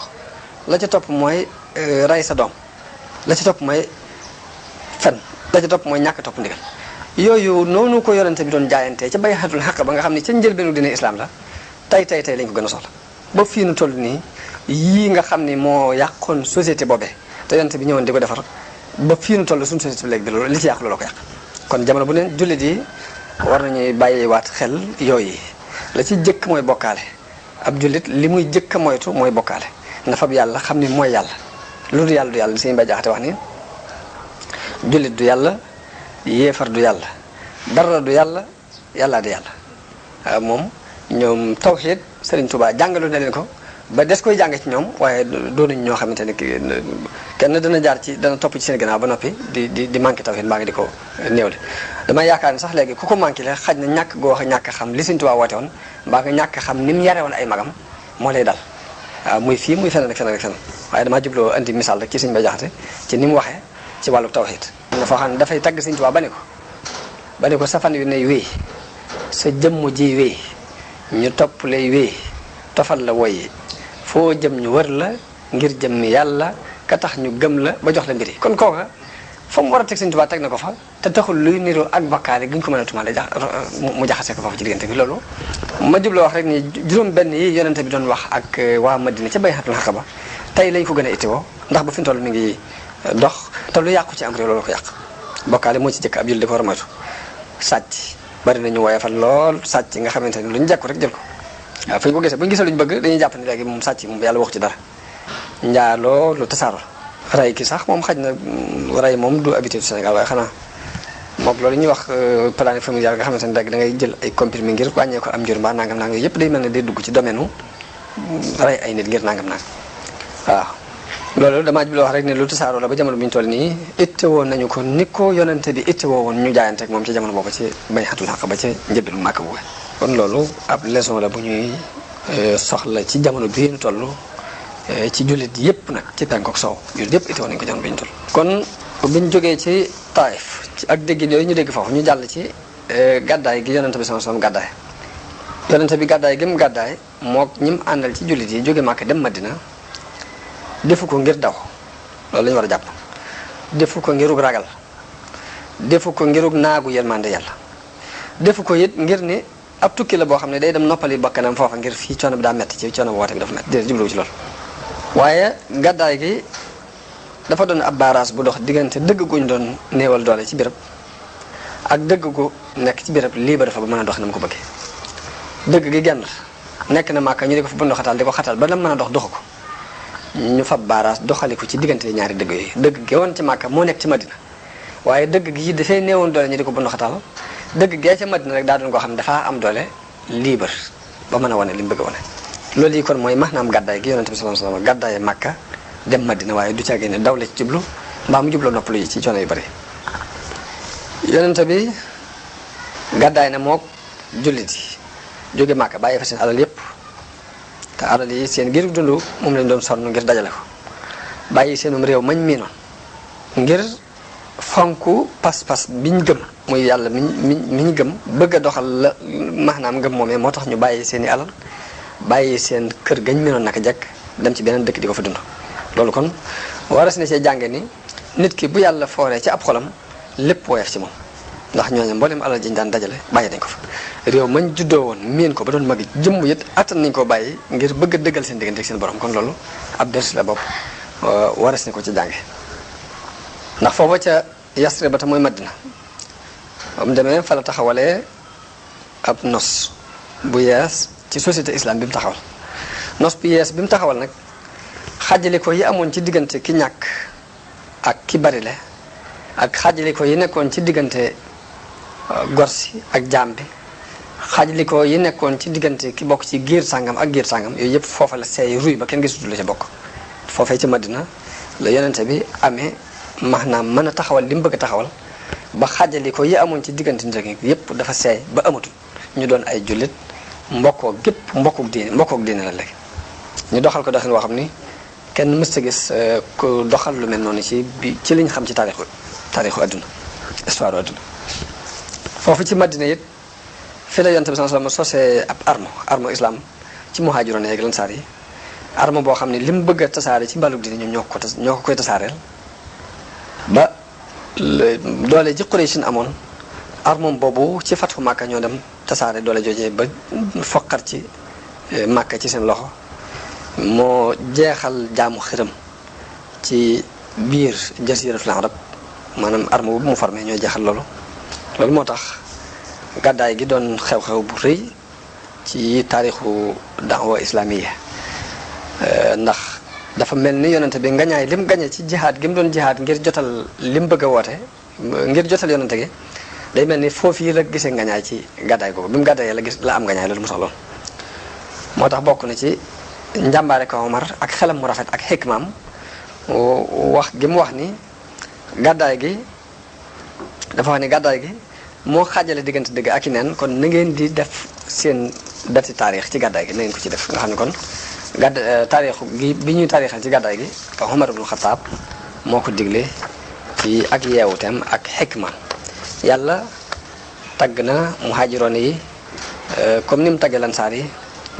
A: la ca topp mooy ray sa doom la ca topp mooy fen la ca topp mooy ñàkk topp ndigal yooyu noonu ko yonente bi doon jaayantee ca bay'atul Aqaba ba nga xam ne ca njëlbeenu dina islam la tey lañ ko gën a soxla ba fii nu toll nii yii nga xam ni moo yàqoon société boobee te yonente bi ñëwoon di ko defar ba fii nu toll suñu société bi léegi loolu li ci yàq loolu ko yàq kon jamono bu neen jullit yi war nañuy bàyyiwaat xel yooyu la ci jëkk mooy bokkaale ab jullit li muy jëkk a moytu mooy bokkaale na fab yàlla xam ni mooy yàlla lu du yàlla du yàlla Sëñ Bay Jaxate wax ni jullit du yàlla yéefar du yàlla dara du yàlla yàllaa di yàlla moom ñoom tawxiid Sëriñ Tuubaa jàngalu na leen ko ba des koy jàng ci ñoom waaye doonuñ ñoo xamante ne kenn dana topp ci seen gannaaw ba noppi di manqué tawxiid mbaa ngi di ko néewle damay yaakaar ni sax léegi ku ko manqué la xaj na ñàkk goo wax ñàkk xam li Sëriñ Tuubaa woote woon mbaa nga ñàkk xam ni mu yare woon ay magam moo lay dal muy fii muy feneen ak feneen ak feneen waaye damaa jubloo andi misaal rek ci Sëriñ Bay Jaxate ci ni mu waxee ci wàllu tawxiid na foo xam ne dafay tagg Sëriñ Tuubaa ba ne ko sa fan yu ne wéy sa jëmm ji wéy ñu topp lay wéy tofal la woy foo jëm ñu wër la ngir jëmmi yàlla ka tax ñu gëm la ba jox la mbiri kon kooka fa mu war a teg Sëriñ Tuubaa teg na ko fa te taxul luy niru ak bakkaale gi ñu ko mën a tumaale mu jaxase ko foofu ci diggante bi loolu ma jubloo wax rek ni juróom benn yi yonente bi doon wax ak waa Madina ca bay'atul Aqaba tey lañ ko gën a ittiwoo ndax ba fi mu toll mi ngi dox te lu yàqu ci am réew loolu ko yàq bokkaale moo ci jëkk ab jullit dafa war a moytu sàcc bari nañu woyofal lool sàcc nga xamante ni lu ñu jàkku rek jël ko waaw fu ñu ko gisee bu ñu gisee lu ñu bëgg dañuy jàpp ni léegi moom sàcc moom yàlla waxu ci dara njaaloo lu tasaaroo ray ki sax moom xaj na ray moom du habitude du Sénégal waaye xanaa moom loolu ñuy wax planning familial nga xamante ni rek da ngay jël ay comprimé ngir wàññee ko am njur mbaa nangam nangam yëpp day mel ne day dugg ci domaine u ray ay nit ngir nangam nangam waaw loolu damaa jubloo wax rek ne lu tasaaroo la ba jamono bi ñu toll nii itte woon nañu ko ni ko yonente bi itte woo woon ñu jaayanteeg moom ci jamono boobu ci bay'atul aqaba ci njëbbilu Màkka bu kon loolu ab leçon la bu ñuy soxla ci jamono bii ñu toll ci jullit yëpp nag ci penk ak soow jullit yëpp itte woon nañu ko jamono bi ñu toll kon biñ jógee ci Taif ci ak déggin yooyu ñu dégg foofu ñu jàll ci gàddaay gi yonente bi sallallahu alayhi wasallam gàddaay yonente bi gàddaay gi mu gàddaay mook ñi mu àndal ci jullit yi jóge Màkka dem Madina defu ko ngir daw loolu la ñu war a jàpp defu ko ngirug ragal defu ko ngirug naagu yërmande yàlla defu ko it ngir ni ab tukki la boo xam ne day dem noppali bakkanam foofa ngir fii coono bi daa metti ci coono bi woote bi dafa metti déedéet jubluwu ci loolu waaye gàddaay gi dafa doon ab baaraas bu dox diggante dëgg guñ doon néewal doole ci béréb ak dëgg gu nekk ci béréb lii ba dafa ba mën a dox na mu ko bëggee dëgg gi genn nekk na Màkka ñu di ko fa bundu xatal di ko xatal ba la mën a dox doxu ko ñu fab baaraas doxali ko ci diggante ñaari dëgg yooyu dëgg gi woon ci Màkka moo nekk ci Madina waaye dëgg gi dafay néewoon doole ñu di ko bundu xatal dëgg gee ca Madina rek daa doon koo xam ne dafaa am doole libre ba mën a wane li mu bëgg a wane loolu yi kon mooy maanaam gàddaay gi yonente bi sallallahu alayhi wasallam gàddaaye Màkka dem Madina waaye du caagee ne daw la ci jublu mbaa mu jubloo noppalu yi ci coono yu bari yonente bi gàddaay na mook jullit yi jóge Màkka bàyyi fa seen alal yépp te alal yi seen ngir dund moom lañ doon sonn ngir dajale ko bàyyi seenum réew mañ miinoon ngir fonku pas-pas biñ gëm muy yàlla miñ gëm bëgg a doxal la maanaam ngëm moomee moo tax ñu bàyyi seen i alal bàyyi seen kër gañ miinoon naka jekk dem ci beneen dëkk di ko fa dund loolu kon waras na see jànge ni nit ki bu yàlla fooree ci ab xolam lépp woyof ci moom ndax ñooñu mboolem alal ji ñu daan dajale bàyyi nañ ko fa réew mañ juddoo woon miin ko ba doon magi jëmm it attan nañ koo bàyyi ngir bëgg a dëggal seen diggante ak seen borom kon loolu ab ders la bopp waras na ko ci jànge ndax foofa ca Yasrib ba ta mooy Madina ba mu demee fa la taxawalee ab nos bu yees ci société islam bi mu taxawal nos bu yees bi mu taxawal nag xaajale ko yi amoon ci diggante ki ñàkk ak ki barile ak xaajale ko yi nekkoon ci diggante gorsi ak jaam bi xaajale ko yi nekkoon ci diggante ki bokk ci giir sàngam ak giir sàngam yooyu yëpp foofa la seey ruy ba kenn gisutul la ca bokk foofee ci Madina la yonente bi amee maanaam mën a taxawal li mu bëgg a taxawal ba xaajale ko yi amoon ci diggante nit ak yëpp dafa seey ba amatul ñu doon ay jullit mbokkoo gépp mbokkook diine la léegi ñu doxal ko doxin woo xam ni kenn mësta gis ku doxal lu mel noonu ci liñ xam ci taarixu adduna histoire adduna foofu ci Madina it fi la yonent bi sallallahu alayhi wasallam sosee ab arme islam ci muhaajiroon ak lansaar yi arme boo xam ne li mu bëgg a tasaare ci mbalug diine ñoom ñoo ko koy tasaareel ba doole ji Quraysh amoon arme boobu ci fatfu Màkka ñoo dem tasaare doole joojee ba foqar ci Màkka ci seen loxo moo jeexal jaamu xiram ci biir jasiratul arab maanaam arme boobu mu formé ñoo jeexal loolu moo tax gàddaay gi doon xew-xew bu rëy ci taarixu da'wa islamiya ndax dafa mel ni yonente bi ngañaay lim gañe ci jihaad gi mu doon jihaad ngir jotal lim bëgg a woote ngir jotal yonente gi day mel ni foofu yi la gisee ngañaay ci gàddaay googu bi mu gàddaayee la am ngañaay loolu mu soxloon moo tax bokk na ci njàmbaare ko Omar ak xelam mu rafet ak xikmaam wax gi mu wax ni gàddaay gi dafa wax ni gàddaay gi moo xaajale diggante dëgg ak i neen kon na ngeen di def seen dati taarix ci gàddaay gi na ngeen ko ci def nga xam ne kon taarixu gi bi ñuy taarixal ci gàddaay gi Omar ibn Khattab moo ko digle ci ak yeewuteem ak xikma yàlla tagg na muhaajiroon yi comme ni mu taggee lansaar yi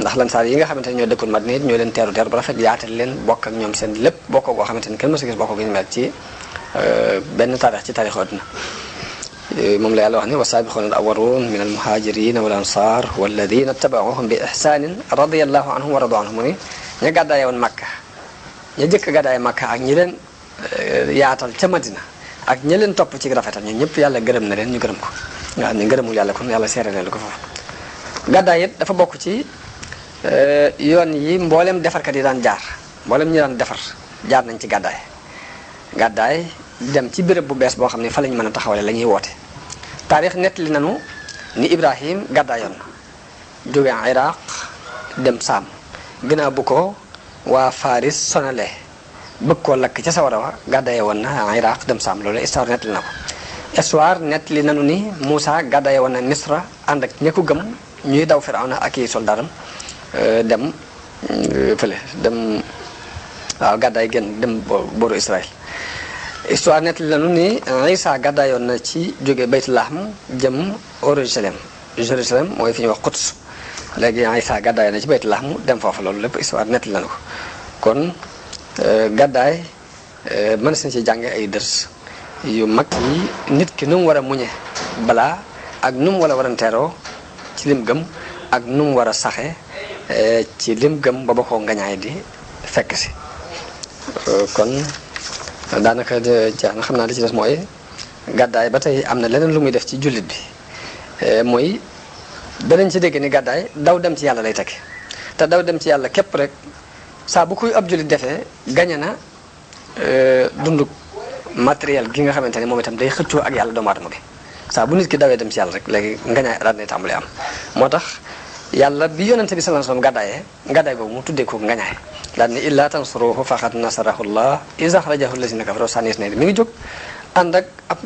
A: ndax lansaar yi nga xamante ne ñoo dëkkoon Madina it ñoo leen teeru bu rafet yaatal leen bokk ak ñoom seen lépp bokk goo xamante ne kenn mësu gis bokk gi ñu mel ci benn taarix ci taarixu àdduna moom la yàlla wax ni wasaabiquuna al-awwaluuna min al-muhaajiriina wal ansaar walladina tabauhum bi ihsaanin radiyallahu anhum wa radu anhum mu ni ña gàddaaye woon Makka ña jëkk gàddaaye Makka ak ñi leen yaatal ca Madina ak ñi leen topp ci rafetal ñun ñëpp yàlla gërëm na leen ñu gërëm ko nga xam ne ngërëmul yàlla kon yàlla seere leen ko foofu. gàddaay it dafa bokk ci yoon yi mboolem defarkat yi daan jaar mboolem ñi daan defar jaar nañ ci gàddaay. gàddaay dem ci béréb bu bees boo xam ne fa lañ mën a taxawale la ñuy woote. taarix nettali nanu ni Ibrahim gàddaayoon na jóge Iraq dem Saam ginnaaw bu ko waa Faris sonalee bëgg koo lakk ca sawara wa gàddaaye woon na Iraq dem Saam loolu histoire nettali na ko. histoire nettali nanu ni Moussa gàddaaye woon na Misra ànd ak ña ko gëm ñuy daw Firawna ak i soldaaram dem fële dem waaw gàddaay génn dem booru Israël. histoire nettali nanu ni Isa gàddaayoon na ci jóge Baytulahm jëm Jérusalem mooy fi ñuy wax Quds léegi Isa gàddaayoon na ci Baytulahm dem foofu loolu lépp histoire nettali nanu ko kon gàddaay mën nañ ci jànge ay dërs yu mag yi nit ki nu mu war a muñe balaa ak nu mu war a teeroo ci lim gëm ak nu mu war a saxe ci lim gëm ba ko ngañaay di fekk si kon daanaka jeex na xam naa li ci des mooy gàddaay ba tey am na leneen lu muy def ci jullit bi mooy danañ ci dégg ni gàddaay daw dem ci yàlla lay tekki te daw dem ci yàlla képp rek saa bu koy ab jullit defee gañe na dundu matériel gi nga xamante ne moom itam day xëccoo ak yàlla doomu aadama bi saa bu nit ki dawee dem ci yàlla rek léegi ngañaay daal nay tàmbali am moo tax yàlla bi yonente bi sallallahu alayhi wasallam gàddaay boobu mu tuddee ko ngañaay daal ni illa tansuruhu faqad nasarahullah iz akhrajahu allazina kafaru sanis ne mi ngi jóg ànd ak ab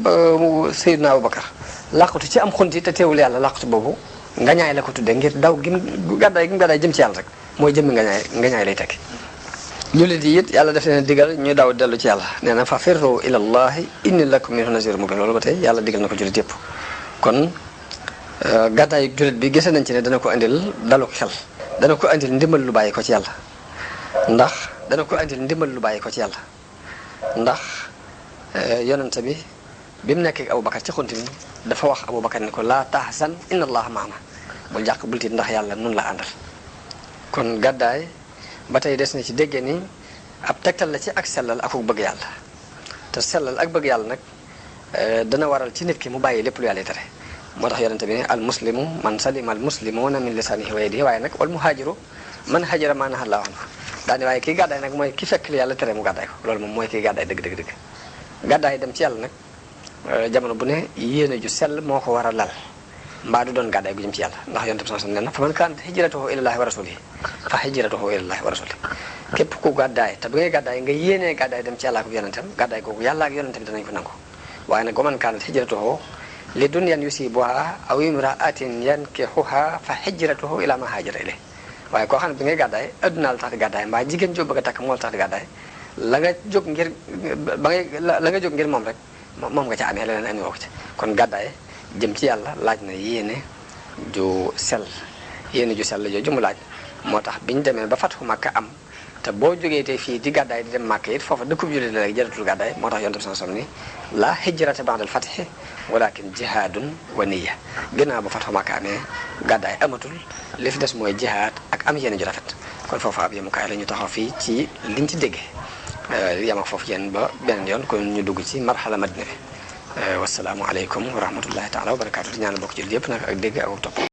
A: Seydina Abubakar làqatu ci am xunti te teewul yàlla làqatu boobu ngañaay la ko tuddee ngir daw gim gàddaay jëm ci yàlla rek mooy jëmmi ngañaay lay tekki jullit yi it yàlla def leen digal ñu daw dellu ci yàlla nee na fa firru ila allahi inni lakum minhu nazirun mubin loolu ba tey yàlla digal na ko jullit yëpp kon gàddaayu jullit bi gise nañ ci ne dana ko indil dalu xel dana ko indil ndimbal lu bàyyi ko ci yàlla ndax yonente bi mu nekkee Abubakar ci xunti mi dafa wax Abubakar ni ko laa tahzan inna allaha maana bul jàq bul tiit ndax yàlla nun la àndal kon gàddaay ba tey des na ci déggee ni ab tegtal la ci ak sellal ak bëgg yàlla te sellal ak bëgg yàlla nag dana waral ci nit ki mu bàyyi lépp lu yàlla tere moo tax yonente bi ne al muslimu man salima al muslimuna min lisanihi wa yadihi waaye nag wal muhaajiru man hajara ma nahaa Allahu anhu daani waaye kii gàddaay nag mooy ki fekk li yàlla tere mu gàddaay ko loolu moom mooy kii gàddaay dëgg gàddaay dem ci yàlla nag jamono bu ne yéene ju sell moo ko war a lal mbaa du doon gàddaay gu jëm ci yàlla ndax yonente bi sallallahu alayhi wasallam nee na fa man kaanat hijratuhu ilallahi wa rasulihi fa hijratuhu ilallahi wa rasulihi képp ku gàddaay te bu ngay gàddaay nga yéenee gàddaay dem ci yàlla ak yonentam gàddaay googu yàlla ak yonentam danañ ko nangu waaye nag wa man kaanat hijratuhu li dunyan yusibuha aw imra'atin yankihuha fa hijratuhu ila ma hajara ilayhi waaye koo xam ne bi ngay gàddaay adduna la tax di gàddaay mbaa jigéen joo bëgg a takk moo la tax di gàddaay la nga jóg ngir moom rek moom nga ca amee leneen andi woo ko ci kon gàddaay jëm ci yàlla laaj na yéene ju sell jooju mu laaj moo tax biñu demee ba Fathu Makka am te boo jógee tey fii di gàddaay di dem Makka it foofa dëkkub jullit la rek jaratul gàddaay moo tax yonent bi sallallahu alayhi wasallam ni la hijrata ba'dal fathi walakin jihaadun wa niyya ginnaaw ba Fathu Makka amee gàddaay amatul li fi des mooy jihaad ak am yéene ju rafet kon foofa ab yemukaay la ñu taxaw fii ci liñ ci déggee yam ak foofu yéen ba beneen yoon kon ñu dugg ci marxala madina bi wasalaamu aleykum wa rahmatullahi taala wa barakatu di ñaan bokk ci yëpp nag ak dégg ak topp